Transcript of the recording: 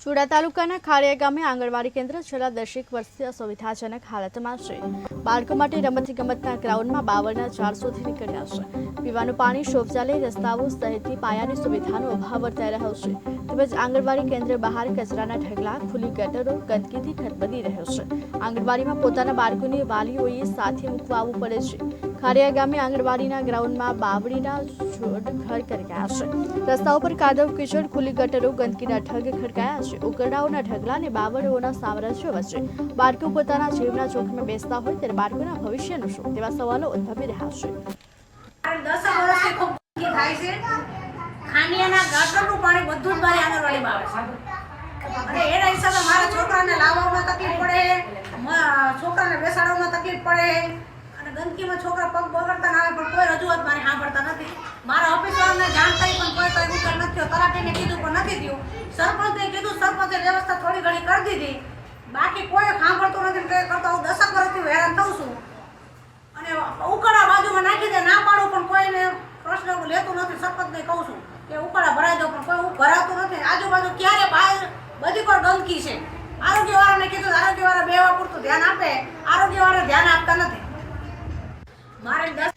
ચુડા તાલુકાના ખાડિયા ગામે આંગણવાડી કેન્દ્ર છેલ્લા 10 વર્ષથી અસુવિધાજનક હાલતમાં છે। બાળકો માટે રમતગમતના ગ્રાઉન્ડમાં બાવળના ઝાડ સુધી નીકળ્યા છે। પીવાનું પાણી, શૌચાલય, રસ્તાઓ સહિતની પાયાની સુવિધાનો અભાવ વર્તાઈ રહ્યો છે। તેમજ આંગણવાડી કેન્દ્ર બહાર કચરાના ઢગલા, ખુલ્લી ગટરો, ગંદકીથી ખદબદી રહ્યો છે। આંગણવાડીમાં પોતાના બાળકોને વાલીઓએ સાથે મૂકવા આવવું પડે છે। ખાડિયા ગામે આંગણવાડીના ગ્રાઉન્ડમાં બાવળીના છોડ ઘર કરી ગયા છે। રસ્તાઓ પર કાદવ કીચડ, ખુલ્લી ગટરો, ગંદકીના ઢગ ખડકાયા છે। ઉકરડાઓના ઢગલા અને બાવળીઓના સામ્રાજ્ય વચ્ચે બાળકો પોતાના જીવના જોખમે બેસતા હોય ત્યારે બાળકોના ભવિષ્યનું શું તેવા સવાલો ઉદ્ભવી રહ્યા છે। 10 વર્ષથી ખૂબ થાય છે। ખાનિયાના ગટરનું પાણી બધું જ મારી આંગણવાડીમાં આવે છે અને એના હિસાબે મારા છોકરાને લાવવામાં તકલીફ પડે, છોકરાને બેસાડવામાં તકલીફ પડે અને ગંદકીમાં છોકરા પગ બગડતા ના આવે પણ કોઈ રજૂઆત મારે સાંભળતા નથી। મારા ઓફિસવાળાને જાણ કરી પણ કોઈ કઈ ઉકેલ નથી થયો। તલાટીને કીધું પણ નથી થયું। સરપંચને કીધું, સરપંચે વ્યવસ્થા થોડી ઘણી કરી દીધી, બાકી કોઈ સાંભળતું નથી। કે કરતા હું 10 વર્ષથી હેરાન થઉં છું અને ઉકળા બાજુમાં નાખી દે, ના પાડું પણ કોઈને પ્રશ્ન લેતું નથી। સરપંચને કહું છું કે ઉકળા ભરાઈ દો પણ કોઈ ભરાતું નથી। આજુબાજુ ક્યારે બહાર બધી પર ગંદકી છે। આરોગ્યવાળાને કીધું, આરોગ્યવાળા બેવા પૂરતું ધ્યાન આપે, આરોગ્યવાળા ધ્યાન આપતા નથી। મારે 10